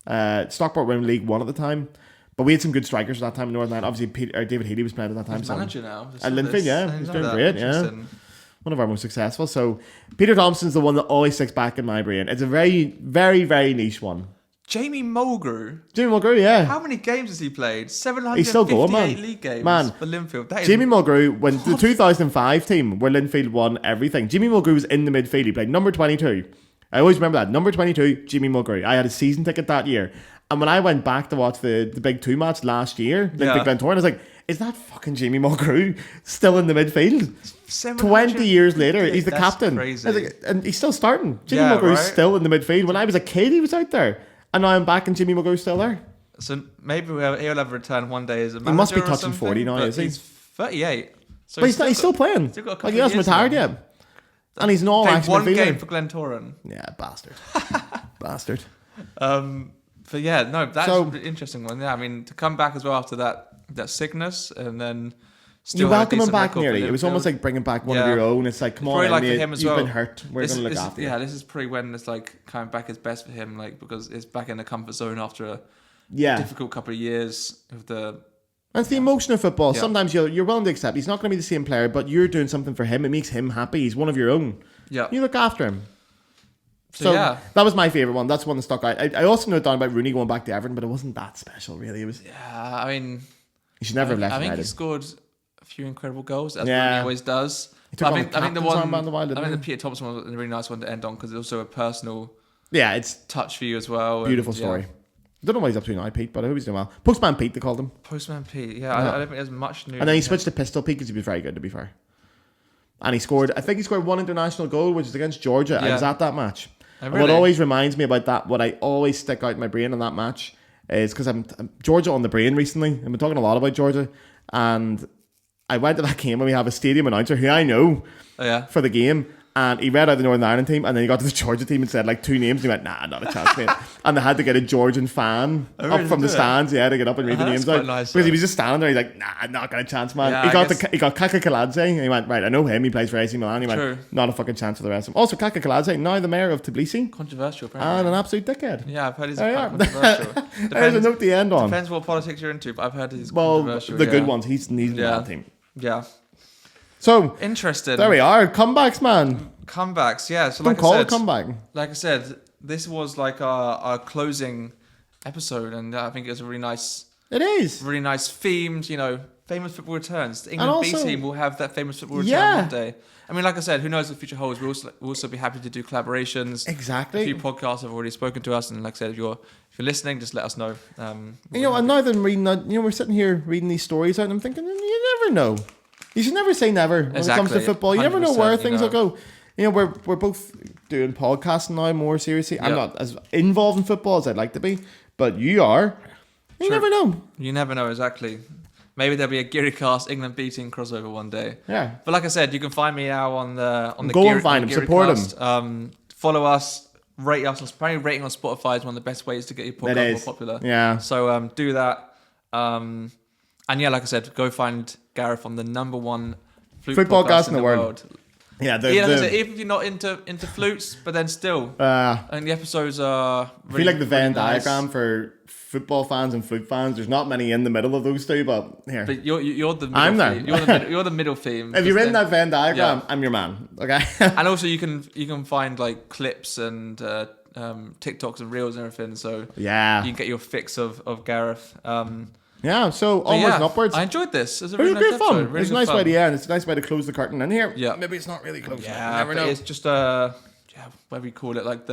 Stockport were in League 1 at the time. But we had some good strikers at that time in Northern Ireland. Obviously, David Healy was playing at that time. He's manager now. At Linfield, yeah. He's doing great, yeah. One of our most successful. So Peter Thompson's the one that always sticks back in my brain. It's a very, very, very niche one. Jamie Mulgrew, yeah. How many games has he played? 758 He's still going, man. league games for Linfield. Jamie Mulgrew, when the 2005 team where Linfield won everything, Jamie Mulgrew was in the midfield. He played number 22. I always remember that. Number 22, Jamie Mulgrew. I had a season ticket that year. And when I went back to watch the Big 2 match last year, Linfield Glentoran, I was like, is that fucking Jamie Mulgrew still in the midfield? 20 years later, he's the captain. Crazy. Like, and he's still starting. Jamie Mulgrew's still in the midfield. When I was a kid, he was out there. And now I'm back and Jimmy Mulgrew's still there. So maybe he'll have a return one day as a manager. He must be touching 40 now, is he? He's 38. So but he's still playing. Like, he hasn't retired yet. And he's not actually one game for Glentoran. Yeah, bastard. Bastard. But yeah, no, that's an interesting one. Yeah, I mean, to come back as well after that sickness and then still you welcome him back nearly. It was almost like bringing back one of your own. It's like, come on, like him as you've well. Been hurt. We're going to look after you. Yeah, this is probably when it's like coming back is best for him, like because it's back in the comfort zone after a difficult couple of years of the. And it's the emotion of football. Yeah. Sometimes you're willing to accept he's not going to be the same player, but you're doing something for him. It makes him happy. He's one of your own. Yeah, you look after him. So that was my favourite one. That's one that stuck out. I also know down about Rooney going back to Everton, but it wasn't that special, really. It was. Yeah, I mean, he should never have left. I think United. He scored a few incredible goals, as Rooney always does. I think the Peter Thompson was a really nice one to end on because it's also a personal. Yeah, it's touch for you as well. Beautiful story. I don't know what he's up to now, Pete, but I hope he's doing well. Postman Pete, they called him. Postman Pete, I don't think there's much new. And then he switched to Pistol Pete because he was very good, to be fair. And he scored one international goal, which is against Georgia. I was at that match. And what always reminds me about that, what I always stick out in my brain in that match, is because I'm Georgia on the brain recently. I've been talking a lot about Georgia. And I went to that game and we have a stadium announcer who I know for the game. And he read out the Northern Ireland team, and then he got to the Georgia team and said like 2 names. And he went, nah, not a chance, mate. And they had to get a Georgian fan up from the stands, to get up and read the names out. Nice, because he was just standing there. He's like, nah, not got a chance, man. Yeah, he got Kaka Kaladze, and he went, right, I know him. He plays for AC Milan. He went, not a fucking chance for the rest of them. Also, Kaka Kaladze, now the mayor of Tbilisi. Controversial, apparently. And an absolute dickhead. Yeah, I've heard he's quite controversial. There's a note to end on. Depends what politics you're into, but I've heard he's controversial. The good ones. He's in that team. Yeah. So interesting. There we are. Comebacks, man. Comebacks, yeah. So Don't call it a comeback. Like I said, this was like our closing episode, and I think it was a really nice. It is really nice themed. Famous football returns. The England B team will have that famous football return one day. I mean, like I said, who knows what the future holds? We'll also be happy to do collaborations. Exactly. A few podcasts have already spoken to us, and like I said, if you're listening, just let us know. And now that I'm reading that, we're sitting here reading these stories out, and I'm thinking, you never know. You should never say never when it comes to football. You never know where things will go. We're both doing podcasting now more seriously. I'm not as involved in football as I'd like to be, but you are. You never know. You never know, exactly. Maybe there'll be a Guiricast England B team crossover one day. Yeah. But like I said, you can find me now on the Go and find him, support him. Follow us, rate us. Apparently rating on Spotify is one of the best ways to get your podcast more popular. Yeah. So do that. And yeah, like I said, go find Gareth on the #1 flute podcast in the world. Yeah, even if you're not into flutes, but then still, and the episodes are. Really, I feel like the Venn nice. diagram for football fans and flute fans. There's not many in the middle of those two, but here. But you're the middle I'm theme. there. You're the middle theme. If you're in that Venn diagram, I'm your man. Okay. And also you can find like clips and TikToks and reels and everything. So you can get your fix of Gareth. Yeah, so onwards and upwards. I enjoyed this. It was really great fun. Really it's a nice way to end. It's a nice way to close the curtain in here. Yeah. Maybe it's not really closed. Yeah, you never know. It's just whatever you call it, like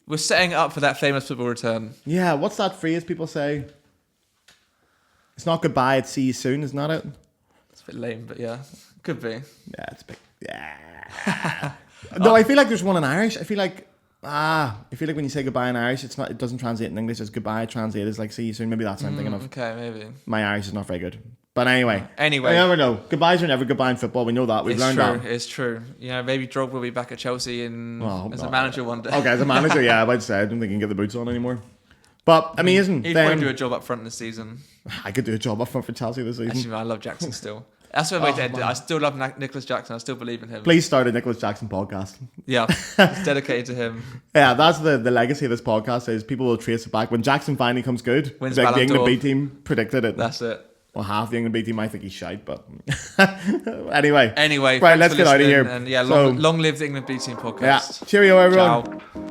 we're setting up for that famous football return. Yeah, what's that phrase people say? It's not goodbye, it's see you soon, isn't that it? It's a bit lame, but yeah, could be. Yeah, it's a bit. Yeah. No, I feel like there's one in Irish. I feel like when you say goodbye in Irish, it doesn't translate in English as goodbye. Translated as like see you soon. Maybe that's what I'm thinking of. Okay, maybe. My Irish is not very good. But anyway. I never know. Goodbyes are never goodbye in football. We know that. We've learned that. It's true. Maybe Drogba will be back at Chelsea as a manager one day. Okay, as a manager, yeah, I would say. I don't think he can get the boots on anymore. But amazing. He'd probably do a job up front this season. I could do a job up front for Chelsea this season. Actually, I love Jackson still. That's the way to end it. I still love Nicholas Jackson. I still believe in him. Please start a Nicholas Jackson podcast. Yeah, it's dedicated to him. Yeah, that's the legacy of this podcast is people will trace it back. When Jackson finally comes good, wins like the Ballon England d'Or. B team predicted it. That's it. Well, half the England B team might think he's shite, but anyway. Right, let's get out of here. And long live the England B team podcast. Yeah, cheerio everyone. Ciao.